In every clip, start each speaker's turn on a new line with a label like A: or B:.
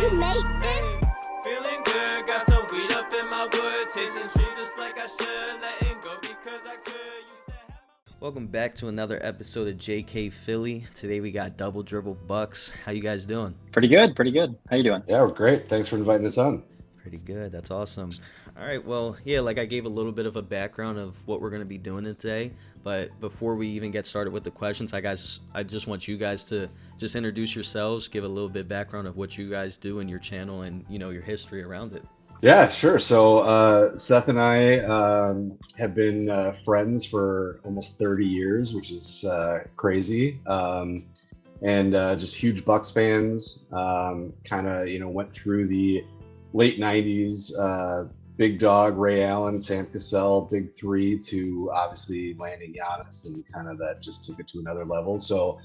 A: You made this?
B: Feeling good, got some weed up in my wood, chasing dreams just like I should, letting go because I could.
C: Welcome back to another episode of JK Philly. Today we got Double Dribble Bucks. How you guys doing?
D: Pretty good. How you doing?
E: Yeah, we're great. Thanks for inviting us on.
C: Pretty good. That's awesome. All right. Well, yeah, like I gave a little bit of a background of what we're going to be doing today. But before we even get started with the questions, I just want you guys to just introduce yourselves, give a little bit of background of what you guys do in your channel and, your history around it.
E: Yeah, sure. So Seth and I have been friends for almost 30 years, which is crazy. And just huge Bucks fans. Kind of, went through the late 90s, Big Dog, Ray Allen, Sam Cassell, Big Three, to obviously landing Giannis, and kind of that just took it to another level. So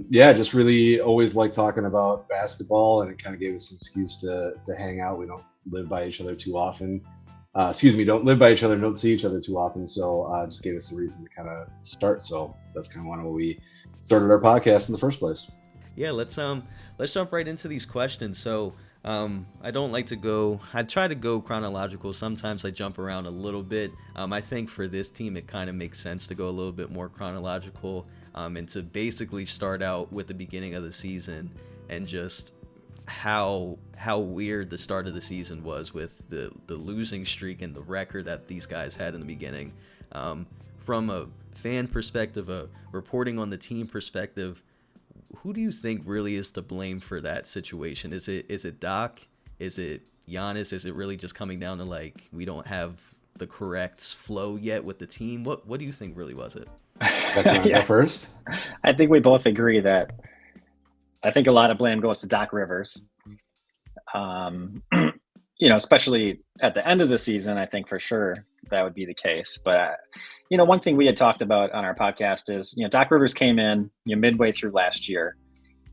E: yeah, just really always liked talking about basketball, and it kind of gave us an excuse to hang out. We don't live by each other too often. Don't live by each other, don't see each other too often. So just gave us a reason to kind of start. So that's kind of why we started our podcast in the first place.
C: Yeah, let's jump right into these questions. So I don't like to go, I try to go chronological. Sometimes I jump around a little bit. I think for this team, it kind of makes sense to go a little bit more chronological, and to basically start out with the beginning of the season and just how weird the start of the season was with the losing streak and the record that these guys had in the beginning. From a fan perspective, a reporting on the team perspective, who do you think really is to blame for that situation? Is it Doc? Is it Giannis? Is it really just coming down to like we don't have the correct flow yet with the team? What do you think really was it?
E: Go first.
D: I think we both agree that I think a lot of blame goes to Doc Rivers. Especially at the end of the season, I think for sure that would be the case. But one thing we had talked about on our podcast is, Doc Rivers came in midway through last year,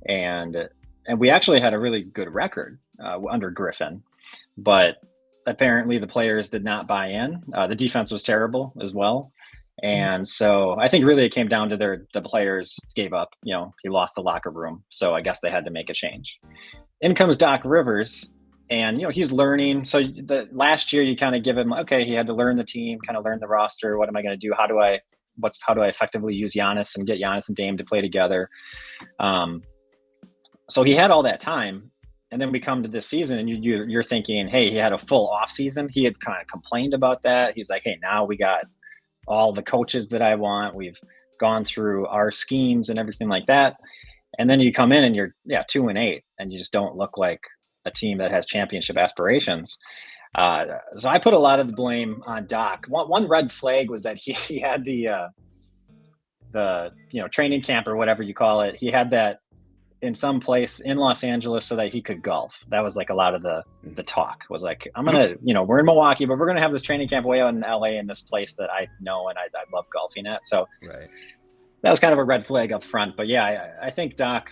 D: and we actually had a really good record under Griffin, but apparently the players did not buy in. The defense was terrible as well. And so I think really it came down to the players gave up. He lost the locker room. So I guess they had to make a change. In comes Doc Rivers, and he's learning. So the last year you kind of give him, okay, he had to learn the team, kind of learn the roster. What am I going to do? How do I effectively use Giannis and get Giannis and Dame to play together? So he had all that time. And then we come to this season, and you're thinking, hey, he had a full off season. He had kind of complained about that. He's like, hey, now we got all the coaches that I want. We've gone through our schemes and everything like that. And then you come in and you're 2-8, and you just don't look like a team that has championship aspirations. So I put a lot of the blame on Doc. One red flag was that he had the training camp or whatever you call it. He had that in some place in Los Angeles so that he could golf. That was like a lot of the talk was like, I'm going to, we're in Milwaukee, but we're going to have this training camp way out in LA in this place that I know and I love golfing at. So
C: right.
D: That was kind of a red flag up front, but yeah, I think Doc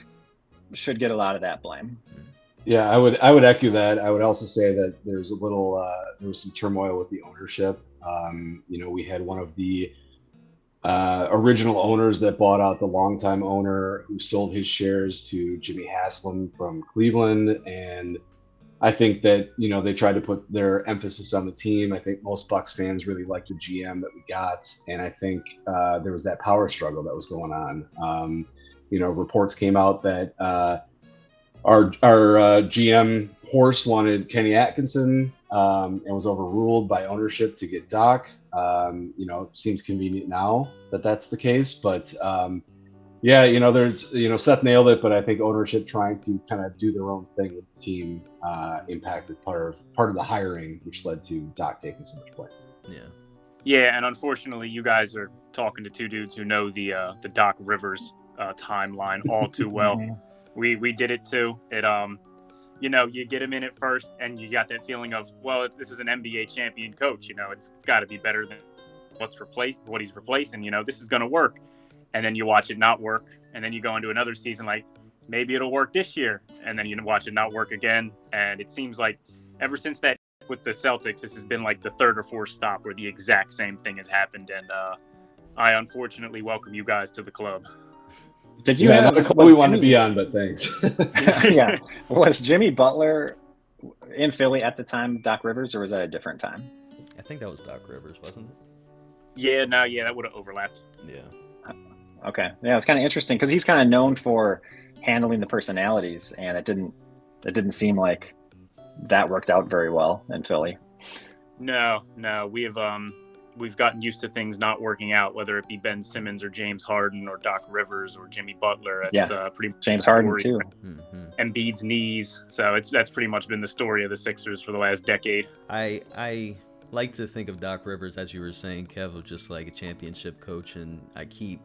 D: should get a lot of that blame.
E: Yeah, I would echo that. I would also say that there's a little, there was some turmoil with the ownership. We had one of the original owners that bought out the longtime owner who sold his shares to Jimmy Haslam from Cleveland. And I think that, they tried to put their emphasis on the team. I think most Bucks fans really liked the GM that we got. And I think there was that power struggle that was going on. Reports came out that our GM Horst wanted Kenny Atkinson and was overruled by ownership to get Doc. Seems convenient now that that's the case, but there's Seth nailed it, but I think ownership trying to kind of do their own thing with the team impacted part of the hiring, which led to Doc taking so much blame.
F: Yeah, and unfortunately, you guys are talking to two dudes who know the Doc Rivers timeline all too well. We did it too. It you get him in at first, and you got that feeling of, well, this is an NBA champion coach. It's got to be better than what he's replacing. This is going to work. And then you watch it not work, and then you go into another season like, maybe it'll work this year, and then you watch it not work again. And it seems like ever since that with the Celtics, this has been like the third or fourth stop where the exact same thing has happened. And I unfortunately welcome you guys to the club.
D: Did you
E: Yeah,
D: have
E: not a call
D: was
E: we wanted to
D: Jimmy-
E: be on, but thanks.
D: yeah, was yeah, was Jimmy Butler in Philly at the time Doc Rivers, or was that a different time?
C: I think that was Doc Rivers, wasn't it?
F: Yeah, no, yeah, that would have overlapped.
C: Yeah.
D: Okay, yeah, it's kind of interesting because he's kind of known for handling the personalities, and it didn't seem like that worked out very well in Philly.
F: No, we've gotten used to things not working out, whether it be Ben Simmons or James Harden or Doc Rivers or Jimmy Butler. It's pretty much
D: James Harden too.
C: Mm-hmm.
F: Embiid's knees. So that's pretty much been the story of the Sixers for the last decade.
C: I like to think of Doc Rivers, as you were saying, Kev, of just like a championship coach, and I keep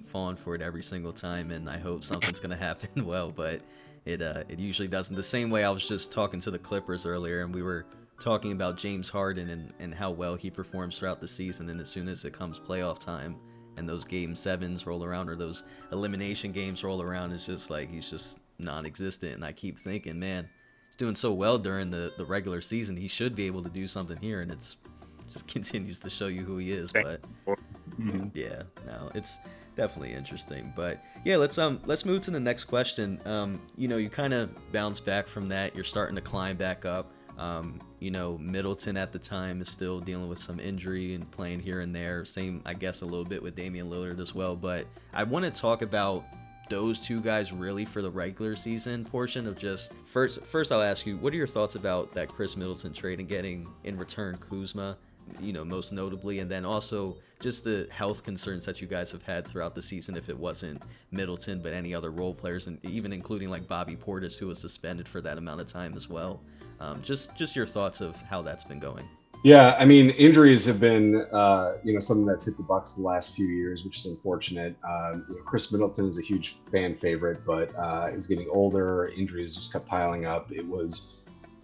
C: falling for it every single time, and I hope something's gonna happen well, but it usually doesn't. The same way I was just talking to the Clippers earlier, and we were talking about James Harden and how well he performs throughout the season, and as soon as it comes playoff time and those game sevens roll around or those elimination games roll around, it's just like he's just non-existent. And I keep thinking, man, he's doing so well during the regular season, he should be able to do something here, and it's just continues to show you who he is. But yeah, no, it's definitely interesting. But yeah, let's move to the next question. You kind of bounce back from that, you're starting to climb back up. Middleton at the time is still dealing with some injury and playing here and there. Same, I guess, a little bit with Damian Lillard as well. But I want to talk about those two guys really for the regular season portion of just first I'll ask you, what are your thoughts about that Chris Middleton trade and getting in return Kuzma, most notably, and then also just the health concerns that you guys have had throughout the season, if it wasn't Middleton but any other role players, and even including like Bobby Portis, who was suspended for that amount of time as well. Just your thoughts of how that's been going.
E: Yeah, I mean, injuries have been, something that's hit the Bucks the last few years, which is unfortunate. Chris Middleton is a huge fan favorite, but he's getting older. Injuries just kept piling up. It was,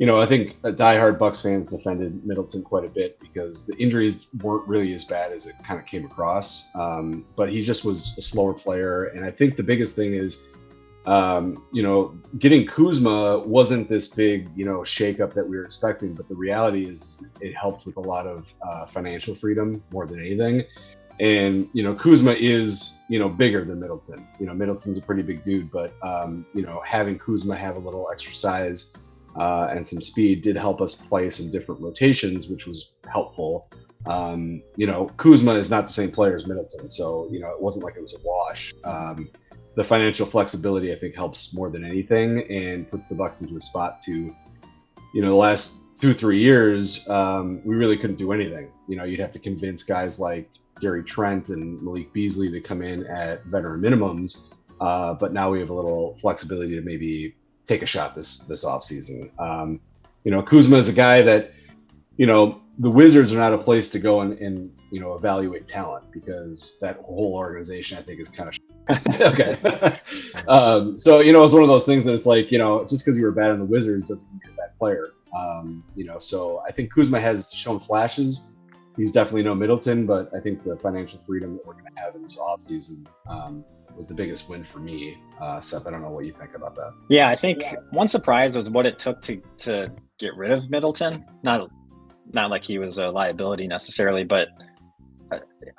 E: I think diehard Bucks fans defended Middleton quite a bit because the injuries weren't really as bad as it kind of came across. But he just was a slower player, and I think the biggest thing is, getting Kuzma wasn't this big, shakeup that we were expecting, but the reality is it helped with a lot of financial freedom more than anything. And, Kuzma is, bigger than Middleton. Middleton's a pretty big dude, but, having Kuzma have a little extra size and some speed did help us play some different rotations, which was helpful. Kuzma is not the same player as Middleton, so, it wasn't like it was a wash. The financial flexibility, I think, helps more than anything and puts the Bucks into a spot to, the last 2-3 years, we really couldn't do anything. You'd have to convince guys like Gary Trent and Malik Beasley to come in at veteran minimums. But now we have a little flexibility to maybe take a shot this offseason. Kuzma is a guy that, the Wizards are not a place to go and evaluate talent because that whole organization, I think, is kind of okay. So, it's one of those things that it's like, just because you were bad in the Wizards doesn't mean you're a bad player. So I think Kuzma has shown flashes. He's definitely no Middleton, but I think the financial freedom that we're going to have in this offseason was the biggest win for me. Seth, I don't know what you think about that.
D: Yeah, I think one surprise was what it took to get rid of Middleton. Not like he was a liability necessarily, but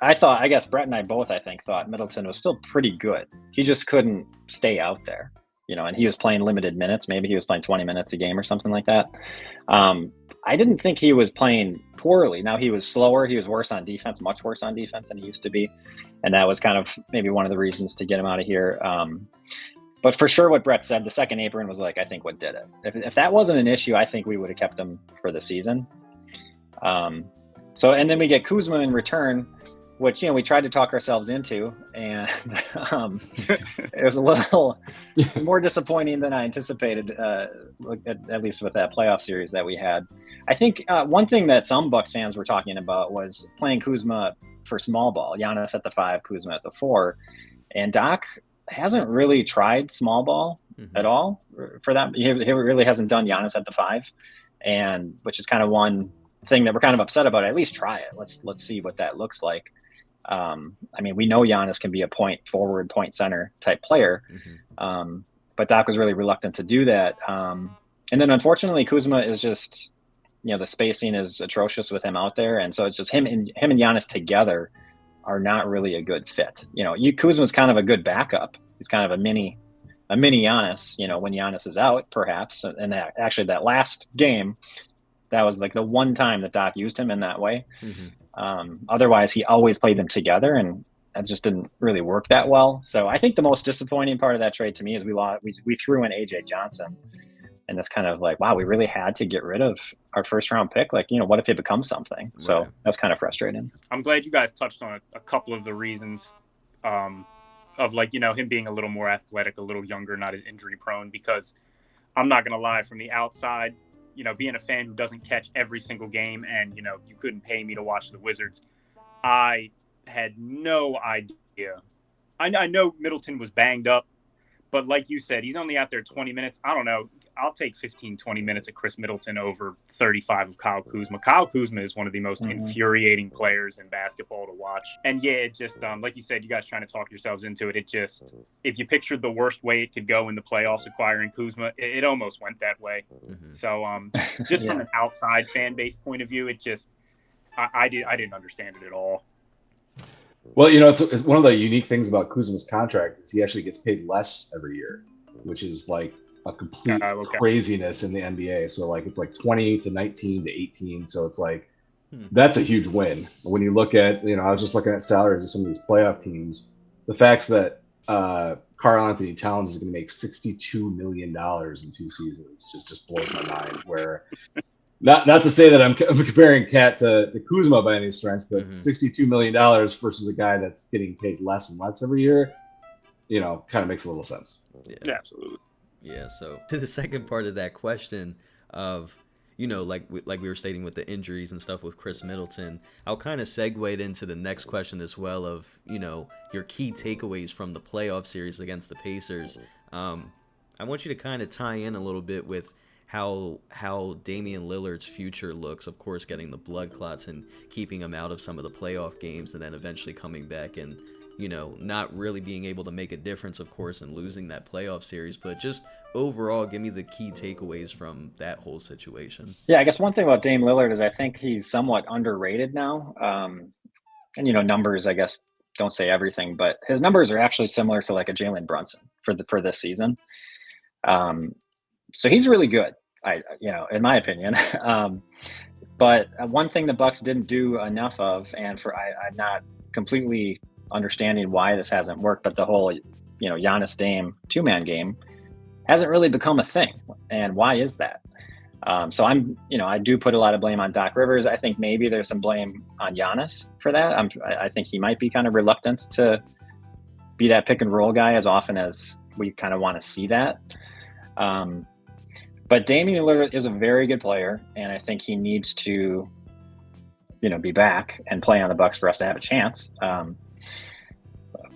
D: I guess Brett and I both, thought Middleton was still pretty good. He just couldn't stay out there, and he was playing limited minutes. Maybe he was playing 20 minutes a game or something like that. I didn't think he was playing poorly. Now, he was slower. He was worse on defense, much worse on defense than he used to be. And that was kind of maybe one of the reasons to get him out of here. But for sure, what Brett said, the second apron was I think what did it. If that wasn't an issue, I think we would have kept him for the season. And then we get Kuzma in return, which, we tried to talk ourselves into, and it was a little more disappointing than I anticipated, at least with that playoff series that we had. I think one thing that some Bucks fans were talking about was playing Kuzma for small ball, Giannis at the 5, Kuzma at the 4, and Doc hasn't really tried small ball at all for that. He really hasn't done Giannis at the 5, and which is kind of one thing that we're kind of upset about. At least try it. Let's see what that looks like. We know Giannis can be a point forward, point center type player, but Doc was really reluctant to do that. And then unfortunately, Kuzma is just, the spacing is atrocious with him out there, and so it's just him and Giannis together are not really a good fit. Kuzma's kind of a good backup, He's kind of a mini Giannis, when Giannis is out, perhaps. And that last game, that was like the one time that Doc used him in that way. Otherwise, he always played them together, and that just didn't really work that well. So I think the most disappointing part of that trade to me is we threw in AJ Johnson, and it's kind of like, wow, we really had to get rid of our first round pick. Like, what if it becomes something? So that's kind of frustrating.
F: I'm glad you guys touched on a couple of the reasons of like, him being a little more athletic, a little younger, not as injury prone, because I'm not going to lie, from the outside, being a fan who doesn't catch every single game, and, you couldn't pay me to watch the Wizards, I had no idea. I know Middleton was banged up, but like you said, he's only out there 20 minutes. I don't know. I'll take 15, 20 minutes of Chris Middleton over 35 of Kyle Kuzma. Kyle Kuzma is one of the most infuriating players in basketball to watch. And yeah, it just, like you said, you guys trying to talk yourselves into it. It just, if you pictured the worst way it could go in the playoffs acquiring Kuzma, it almost went that way. So just from an outside fan base point of view, it just, I didn't understand it at all.
E: Well, it's one of the unique things about Kuzma's contract is he actually gets paid less every year, which is like a complete craziness in the NBA. So like it's like 20 to 19 to 18. So it's like that's a huge win. When you look at, I was just looking at salaries of some of these playoff teams. The facts that Karl Anthony Towns is going to make $62 million in 2 seasons just blows my mind. Where not to say that I'm comparing Cat to Kuzma by any stretch, but $62 million versus a guy that's getting paid less and less every year, kind of makes a little sense.
F: Yeah, absolutely.
C: Yeah, so to the second part of that question of, like we were stating with the injuries and stuff with Chris Middleton, I'll kind of segue it into the next question as well of, your key takeaways from the playoff series against the Pacers. I want you to kind of tie in a little bit with how Damian Lillard's future looks, of course, getting the blood clots and keeping him out of some of the playoff games, and then eventually coming back and not really being able to make a difference, of course, and losing that playoff series. But just overall, give me the key takeaways from that whole situation.
D: Yeah, I guess one thing about Dame Lillard is I think he's somewhat underrated now. And, numbers, I guess, don't say everything, but his numbers are actually similar to like a Jalen Brunson for this season. So he's really good, in my opinion. But one thing the Bucks didn't do enough of, and I'm not completely understanding why this hasn't worked, but the whole, Giannis Dame 2-man game hasn't really become a thing. And why is that? So I do put a lot of blame on Doc Rivers. I think maybe there's some blame on Giannis for that. I think he might be kind of reluctant to be that pick and roll guy as often as we kind of want to see that. But Damian Lillard is a very good player, and I think he needs to, be back and play on the Bucks for us to have a chance.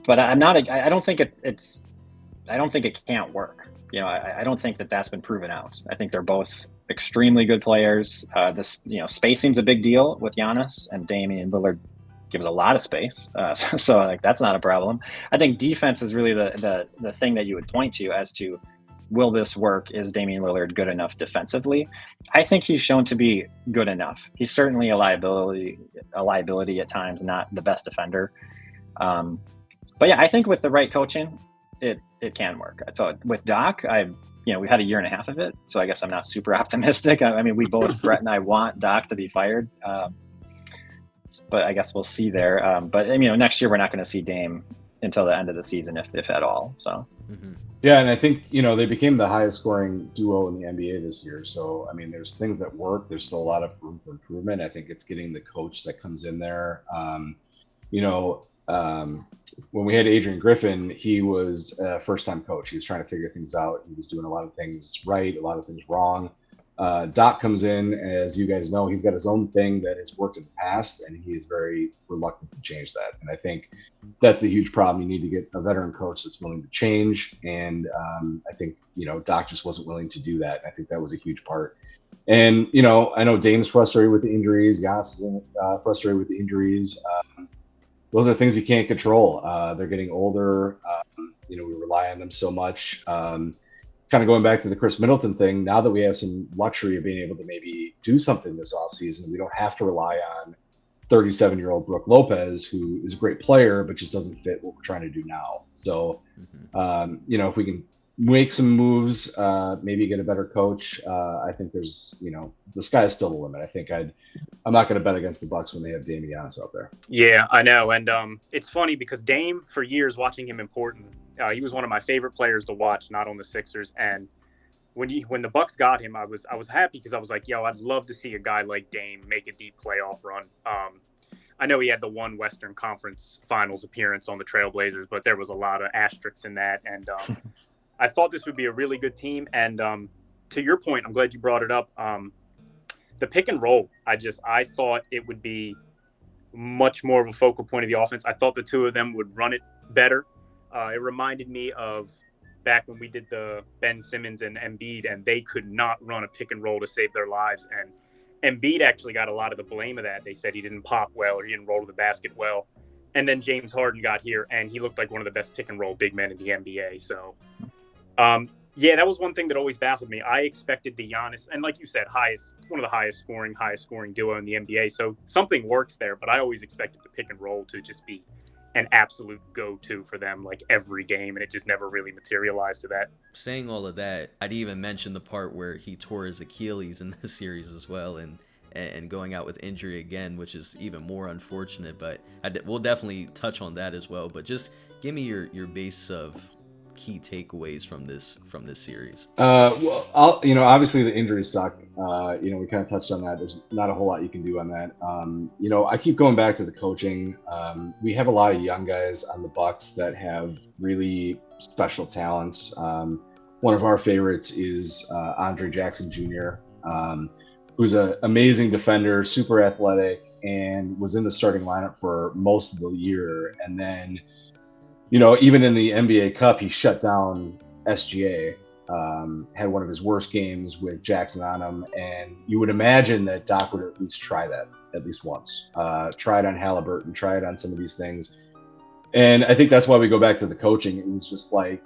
D: But I don't think it can't work. I don't think that that's been proven out. I think they're both extremely good players. Spacing's a big deal with Giannis, and Damian Lillard gives a lot of space. So like that's not a problem. I think defense is really the thing that you would point to as to, will this work? Is Damian Lillard good enough defensively? I think he's shown to be good enough. He's certainly a liability at times, not the best defender. But yeah, I think with the right coaching, it can work. So with Doc, we've had a year and a half of it, so I guess I'm not super optimistic. I mean, we both, Brett and I, want Doc to be fired, but I guess we'll see there. But next year we're not going to see Dame until the end of the season, if at all. So.
E: Yeah, and I think they became the highest scoring duo in the NBA this year. So I mean, there's things that work. There's still a lot of room for improvement. I think it's getting the coach that comes in there. When we had Adrian Griffin, he was a first-time coach. He was trying to figure things out. He was doing a lot of things right, a lot of things wrong. Doc comes in, as you guys know, he's got his own thing that has worked in the past, and he is very reluctant to change that. And I think that's the huge problem. You need to get a veteran coach that's willing to change. And I think, Doc just wasn't willing to do that. I think that was a huge part. And, I know Dame's frustrated with the injuries. Giannis is frustrated with the injuries. Those are things you can't control. They're getting older. We rely on them so much. Kind of going back to the Chris Middleton thing, now that we have some luxury of being able to maybe do something this offseason, we don't have to rely on 37-year-old Brooke Lopez, who is a great player, but just doesn't fit what we're trying to do now. So, if we can make some moves, maybe get a better coach, I think there's, the sky is still the limit. I think I'm not going to bet against the Bucks when they have Dame and Giannis out there.
F: Yeah, I know. And it's funny because Dame, for years, watching him in Portland, he was one of my favorite players to watch, not on the Sixers. And when the Bucks got him, I was happy because I was like, yo, I'd love to see a guy like Dame make a deep playoff run. I know he had the one Western Conference Finals appearance on the Trailblazers, but there was a lot of asterisks in that. And I thought this would be a really good team. And to your point, I'm glad you brought it up. The pick and roll, I thought it would be much more of a focal point of the offense. I thought the two of them would run it better. It reminded me of back when we did the Ben Simmons and Embiid, and they could not run a pick and roll to save their lives. And Embiid actually got a lot of the blame of that. They said he didn't pop well or he didn't roll to the basket well. And then James Harden got here, and he looked like one of the best pick and roll big men in the NBA. So, that was one thing that always baffled me. I expected the Giannis, and like you said, one of the highest scoring duo in the NBA. So something works there, but I always expected the pick and roll to just be an absolute go-to for them like every game, and it just never really materialized to that.
C: Saying all of that, I'd even mention the part where he tore his Achilles in this series as well, and going out with injury again, which is even more unfortunate, but we'll definitely touch on that as well. But just give me your base of key takeaways from this series.
E: Well, obviously the injuries suck. We kind of touched on that. There's not a whole lot you can do on that. I keep going back to the coaching. We have a lot of young guys on the Bucks that have really special talents. One of our favorites is Andre Jackson Jr., who's an amazing defender, super athletic, and was in the starting lineup for most of the year. And then, even in the NBA Cup, he shut down SGA, had one of his worst games with Jackson on him. And you would imagine that Doc would at least try that at least once. Try it on Halliburton, try it on some of these things. And I think that's why we go back to the coaching. It was just like,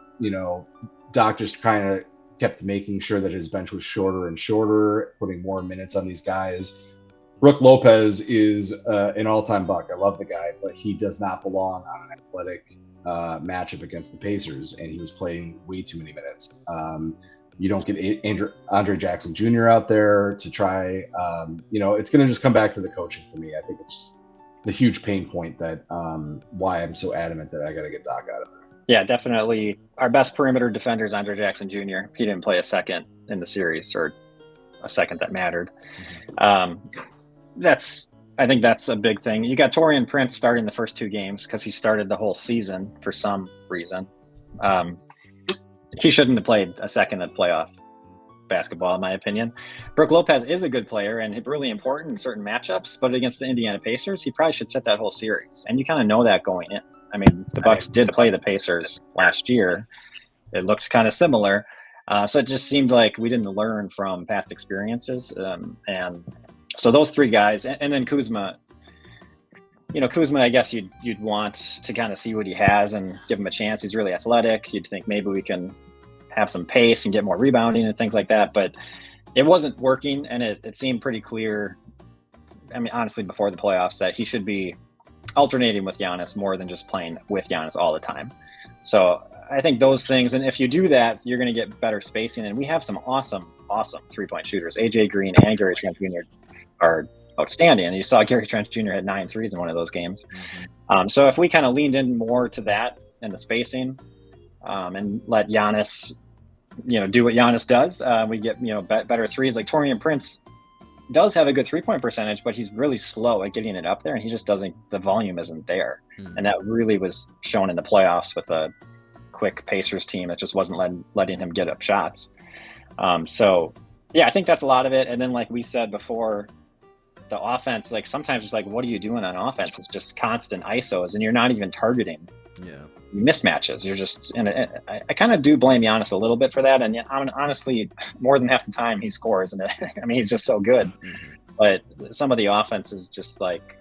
E: Doc just kind of kept making sure that his bench was shorter and shorter, putting more minutes on these guys. Brooke Lopez is an all-time Buck. I love the guy, but he does not belong on an athletic matchup against the Pacers, and he was playing way too many minutes. You don't get Andre Jackson Jr. out there to try. It's going to just come back to the coaching for me. I think it's just the huge pain point that why I'm so adamant that I got to get Doc out of there.
D: Yeah, definitely. Our best perimeter defender is Andre Jackson Jr. He didn't play a second in the series, or a second that mattered. I think that's a big thing. You got Taurean Prince starting the first two games because he started the whole season for some reason. He shouldn't have played a second of playoff basketball, in my opinion. Brooke Lopez is a good player and really important in certain matchups, but against the Indiana Pacers, he probably should set that whole series. And you kind of know that going in. I mean, the Bucks did play the Pacers last year. It looked kind of similar. So it just seemed like we didn't learn from past experiences. And so those three guys, and then Kuzma, Kuzma, I guess you'd want to kind of see what he has and give him a chance. He's really athletic. You'd think maybe we can have some pace and get more rebounding and things like that. But it wasn't working, and it seemed pretty clear, I mean, honestly, before the playoffs, that he should be alternating with Giannis more than just playing with Giannis all the time. So I think those things, and if you do that, you're going to get better spacing. And we have some awesome three-point shooters. AJ Green and Gary Trent Jr. are outstanding. And you saw Gary Trent Jr. had 9 threes in one of those games. So if we kind of leaned in more to that and the spacing, and let Giannis, do what Giannis does, we get, better threes. Like Taurean Prince does have a good 3-point percentage, but he's really slow at getting it up there, and he just doesn't, the volume isn't there. And that really was shown in the playoffs with a quick Pacers team that just wasn't letting him get up shots. So yeah, I think that's a lot of it. And then, like we said before, the offense, like sometimes it's like, what are you doing on offense? It's just constant ISOs, and you're not even targeting mismatches. You're just, and I kind of do blame Giannis a little bit for that. And honestly, more than half the time he scores, and I mean, he's just so good. But some of the offense is just like,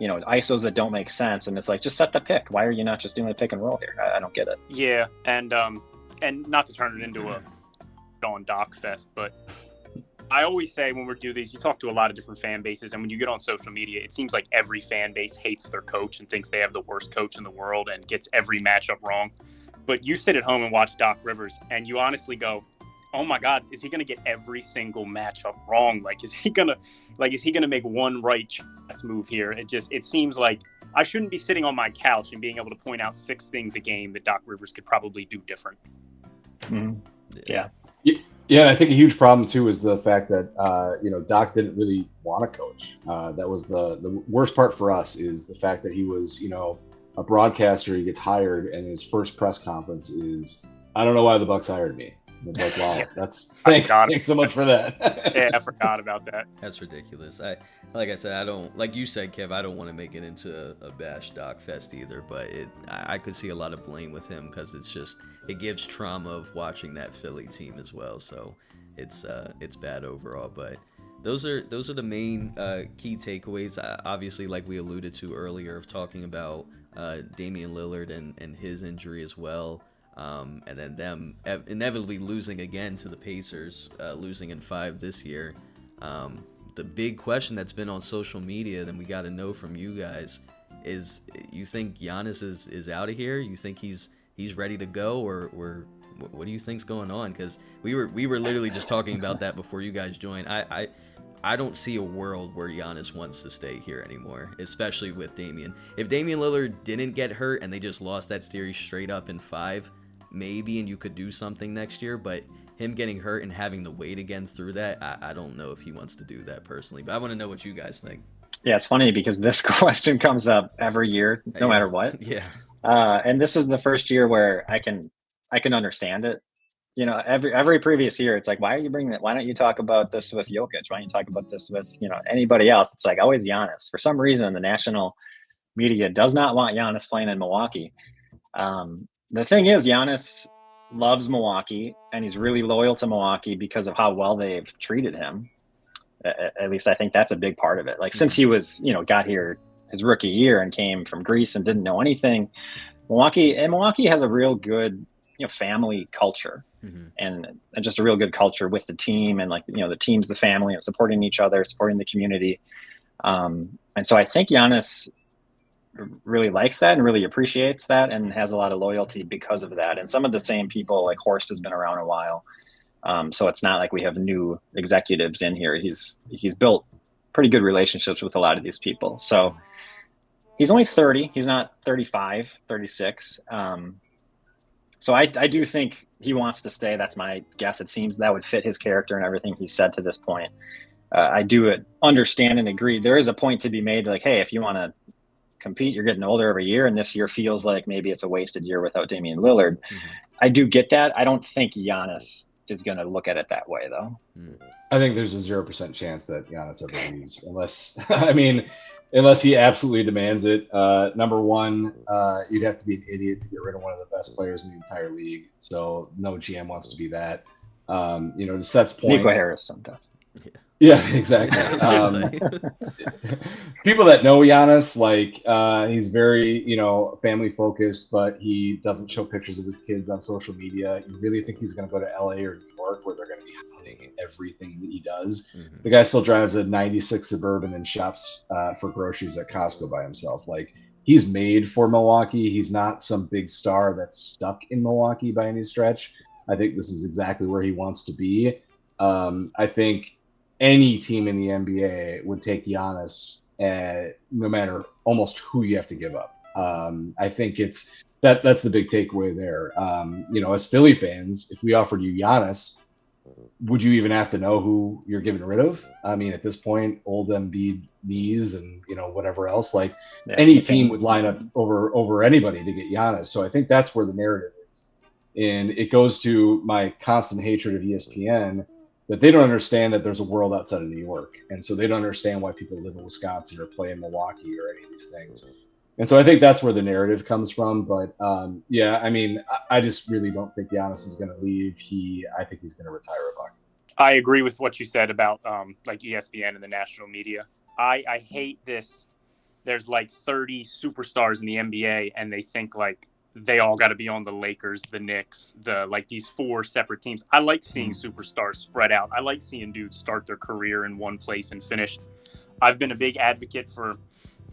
D: ISOs that don't make sense, and it's like, just set the pick. Why are you not just doing the pick and roll here? I don't get it.
F: Yeah, and not to turn it into a on Doc Fest, but I always say when we do these, you talk to a lot of different fan bases, and when you get on social media, it seems like every fan base hates their coach and thinks they have the worst coach in the world and gets every matchup wrong. But you sit at home and watch Doc Rivers, and you honestly go, "Oh my God, is he going to get every single matchup wrong? Like, is he gonna make one right chess move here?" It seems like I shouldn't be sitting on my couch and being able to point out 6 things a game that Doc Rivers could probably do different.
D: Mm-hmm. Yeah.
E: Yeah, and I think a huge problem too is the fact that Doc didn't really want to coach. That was the worst part for us, is the fact that he was a broadcaster. He gets hired, and his first press conference is, "I don't know why the Bucks hired me." And it's like, wow, thanks so much for that.
F: Yeah, I forgot about that.
C: That's ridiculous. Like I said, I don't, like you said, Kev, I don't want to make it into a bash Doc fest either, but I could see a lot of blame with him because it gives trauma of watching that Philly team as well. So it's bad overall, but those are the main key takeaways. Obviously, like we alluded to earlier, of talking about Damian Lillard and his injury as well. And then them inevitably losing again to the Pacers, losing in 5 this year. The big question that's been on social media, then we got to know from you guys, is you think Giannis is out of here? You think he's ready to go, or what do you think's going on? Because we were literally just talking about that before you guys joined. I don't see a world where Giannis wants to stay here anymore, especially with Damian. If Damian Lillard didn't get hurt and they just lost that series straight up in 5, maybe, and you could do something next year, but him getting hurt and having to wait again through that, I don't know if he wants to do that personally, but I want to know what you guys think.
D: Yeah, it's funny because this question comes up every year, no matter what.
C: Yeah.
D: And this is the first year where I can understand it. Every previous year, it's like, why are you bringing that? Why don't you talk about this with Jokic? Why don't you talk about this with anybody else? It's like always Giannis. For some reason, the national media does not want Giannis playing in Milwaukee. The thing is, Giannis loves Milwaukee, and he's really loyal to Milwaukee because of how well they've treated him. At least I think that's a big part of it. Like, since he was, got here his rookie year and came from Greece and didn't know anything, Milwaukee has a real good, family culture, and just a real good culture with the team, and the team's the family, and supporting each other, supporting the community. And so I think Giannis really likes that and really appreciates that and has a lot of loyalty because of that. And some of the same people, like Horst has been around a while. So it's not like we have new executives in here. He's built pretty good relationships with a lot of these people. So he's only 30. He's not 35, 36. So I do think he wants to stay. That's my guess. It seems that would fit his character and everything he's said to this point. I do understand and agree. There is a point to be made, like, hey, if you want to compete, you're getting older every year, and this year feels like maybe it's a wasted year without Damian Lillard. I do get that. I don't think Giannis is going to look at it that way, though.
E: I think there's a 0% chance that Giannis ever leaves, unless he absolutely demands it. Number one, you'd have to be an idiot to get rid of one of the best players in the entire league. So no GM wants to be that. To Seth's point,
D: Nico Harris sometimes.
E: Yeah, exactly. People that know Giannis, he's very, family focused, but he doesn't show pictures of his kids on social media. You really think he's going to go to LA or New York, where they're going to be hiding everything that he does? The guy still drives a 96 Suburban and shops for groceries at Costco by himself. He's made for Milwaukee. He's not some big star that's stuck in Milwaukee by any stretch. I think this is exactly where he wants to be. I think any team in the NBA would take Giannis, no matter almost who you have to give up. I think that's the big takeaway there. As Philly fans, if we offered you Giannis, would you even have to know who you're getting rid of? I mean, at this point, old Embiid knees and whatever else, any team would line up over anybody to get Giannis. So I think that's where the narrative is, and it goes to my constant hatred of ESPN. That they don't understand that there's a world outside of New York. And so they don't understand why people live in Wisconsin or play in Milwaukee or any of these things. And so I think that's where the narrative comes from. But I just really don't think Giannis is going to leave. I think he's going to retire a Buck.
F: I agree with what you said about ESPN and the national media. I hate this. There's 30 superstars in the NBA, and they think they all got to be on the Lakers, the Knicks, these 4 separate teams. I like seeing superstars spread out. I like seeing dudes start their career in one place and finish. I've been a big advocate for,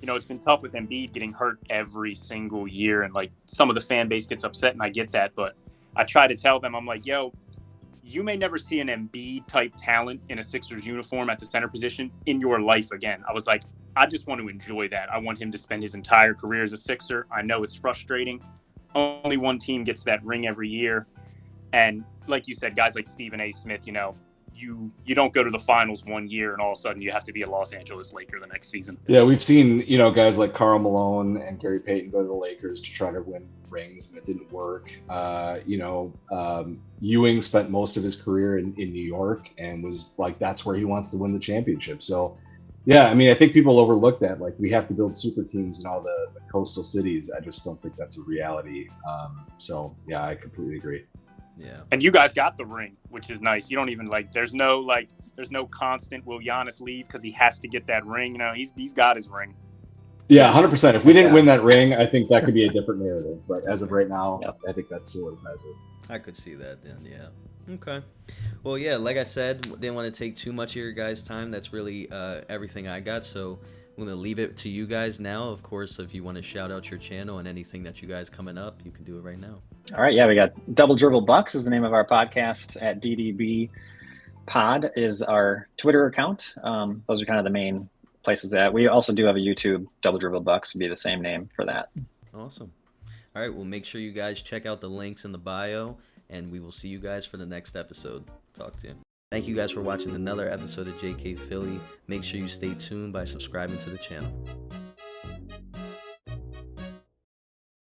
F: it's been tough with Embiid getting hurt every single year, and like some of the fan base gets upset, and I get that, but I try to tell them, I'm like, yo, you may never see an Embiid type talent in a Sixers uniform at the center position in your life again. I was like, I just want to enjoy that. I want him to spend his entire career as a Sixer. I know it's frustrating. Only one team gets that ring every year. And like you said, guys like Stephen A. Smith, you don't go to the finals one year and all of a sudden you have to be a Los Angeles Laker the next season.
E: Yeah, we've seen, guys like Karl Malone and Gary Payton go to the Lakers to try to win rings, and it didn't work. Ewing spent most of his career in New York and was like, that's where he wants to win the championship. So, yeah, I mean, I think people overlook that. Like, we have to build super teams in all the coastal cities. I just don't think that's a reality. So, yeah, I completely agree.
C: Yeah.
F: And you guys got the ring, which is nice. You don't even there's no constant will Giannis leave because he has to get that ring. He's got his ring.
E: Yeah, 100%. If we didn't win that ring, I think that could be a different narrative. But as of right now, I think that solidifies it.
C: I could see that then, yeah. Okay. Well, yeah, like I said, didn't want to take too much of your guys' time. That's really everything I got. So I'm going to leave it to you guys now. Of course, if you want to shout out your channel and anything that you guys coming up, you can do it right now.
D: All right. Yeah, we got Double Dribble Bucks is the name of our podcast. At DDB Pod is our Twitter account. Those are kind of the main places that we also do have a YouTube. Double Dribble Bucks would be the same name for that.
C: Awesome. All right. Well, make sure you guys check out the links in the bio, and we will see you guys for the next episode. Talk to you. Thank you guys for watching another episode of JK Philly. Make sure you stay tuned by subscribing to the channel.